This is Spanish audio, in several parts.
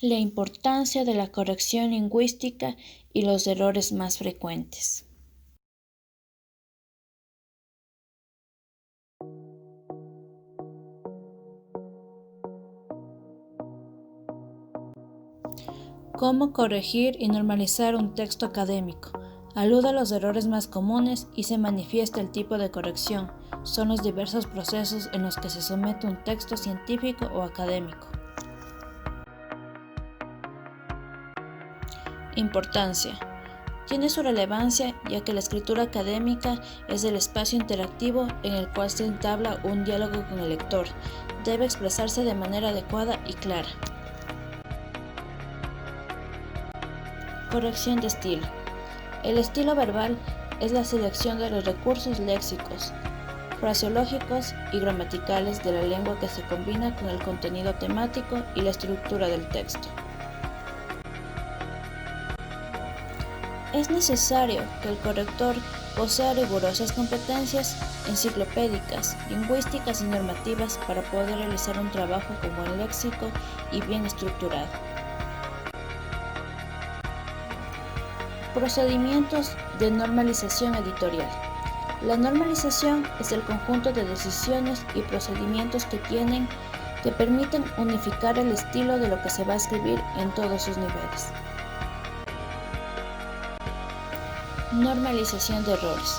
La importancia de la corrección lingüística y los errores más frecuentes. ¿Cómo corregir y normalizar un texto académico? Alude a los errores más comunes y se manifiesta el tipo de corrección. Son los diversos procesos en los que se somete un texto científico o académico. Importancia. Tiene su relevancia ya que la escritura académica es el espacio interactivo en el cual se entabla un diálogo con el lector. Debe expresarse de manera adecuada y clara. Corrección de estilo. El estilo verbal es la selección de los recursos léxicos, fraseológicos y gramaticales de la lengua que se combina con el contenido temático y la estructura del texto. Es necesario que el corrector posea rigurosas competencias enciclopédicas, lingüísticas y normativas para poder realizar un trabajo con buen léxico y bien estructurado. Procedimientos de normalización editorial. La normalización es el conjunto de decisiones y procedimientos que permiten unificar el estilo de lo que se va a escribir en todos sus niveles. Normalización de errores.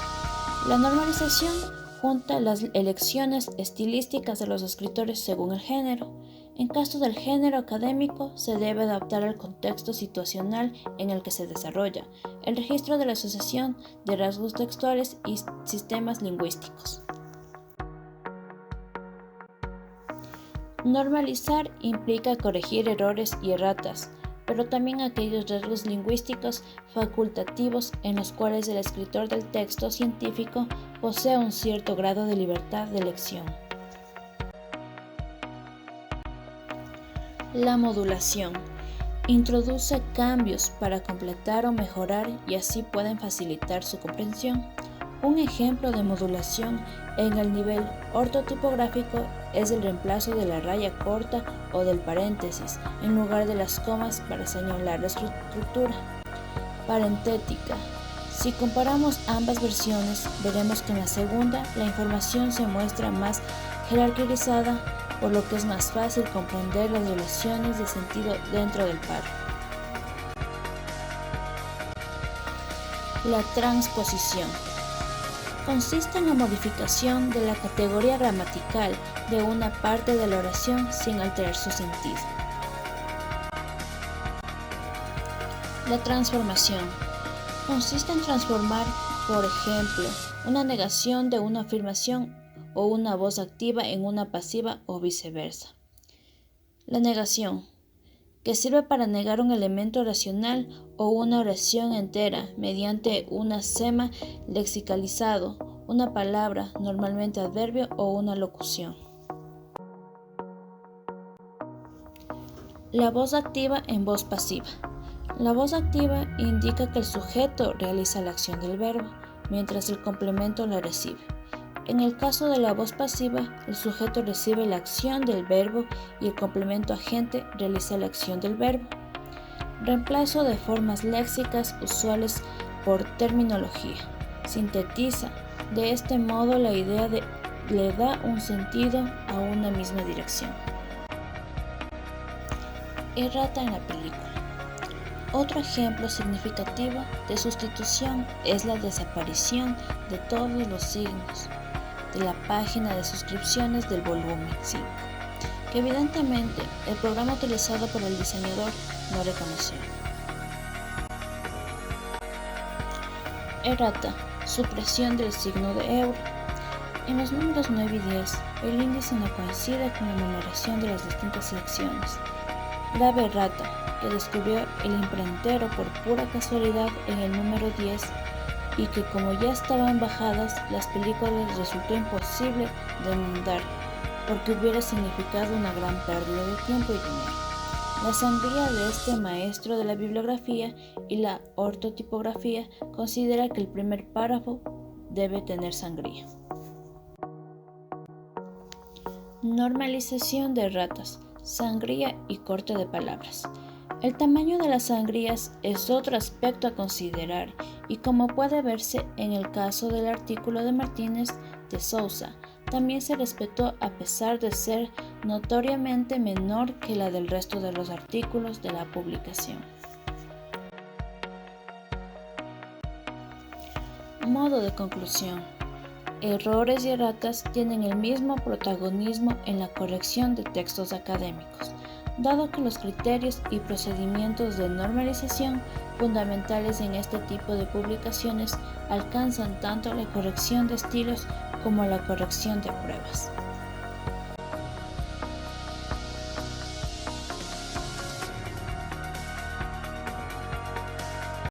La normalización junta las elecciones estilísticas de los escritores según el género. En caso del género académico, se debe adaptar al contexto situacional en el que se desarrolla, el registro de la asociación de rasgos textuales y sistemas lingüísticos. Normalizar implica corregir errores y erratas, pero también aquellos rasgos lingüísticos facultativos en los cuales el escritor del texto científico posee un cierto grado de libertad de elección. La modulación introduce cambios para completar o mejorar y así pueden facilitar su comprensión. Un ejemplo de modulación en el nivel ortotipográfico es el reemplazo de la raya corta o del paréntesis en lugar de las comas para señalar la estructura. Parentética. Si comparamos ambas versiones, veremos que en la segunda la información se muestra más jerarquizada, por lo que es más fácil comprender las relaciones de sentido dentro del párrafo. La transposición consiste en la modificación de la categoría gramatical de una parte de la oración sin alterar su sentido. La transformación consiste en transformar, por ejemplo, una negación de una afirmación o una voz activa en una pasiva o viceversa. La negación, que sirve para negar un elemento oracional o una oración entera mediante un asema lexicalizado, una palabra, normalmente adverbio o una locución. La voz activa en voz pasiva. La voz activa indica que el sujeto realiza la acción del verbo, mientras el complemento la recibe. En el caso de la voz pasiva, el sujeto recibe la acción del verbo y el complemento agente realiza la acción del verbo. Reemplazo de formas léxicas usuales por terminología. Sintetiza. De este modo la idea le da un sentido a una misma dirección. Errata en la película. Otro ejemplo significativo de sustitución es la desaparición de todos los signos de la página de suscripciones del volumen 5, que evidentemente el programa utilizado por el diseñador no reconoció. Errata, supresión del signo de euro. En los números 9 y 10, el índice no coincide con la numeración de las distintas secciones. Grave errata, que descubrió el imprentero por pura casualidad en el número 10 y que como ya estaban bajadas, las películas resultó imposible de mandar porque hubiera significado una gran pérdida de tiempo y dinero. La sangría de este maestro de la bibliografía y la ortotipografía considera que el primer párrafo debe tener sangría. Normalización de erratas, sangría y corte de palabras. El tamaño de las sangrías es otro aspecto a considerar y como puede verse en el caso del artículo de Martínez de Sousa, también se respetó a pesar de ser notoriamente menor que la del resto de los artículos de la publicación. Modo de conclusión. Errores y erratas tienen el mismo protagonismo en la corrección de textos académicos, dado que los criterios y procedimientos de normalización fundamentales en este tipo de publicaciones alcanzan tanto la corrección de estilos como la corrección de pruebas.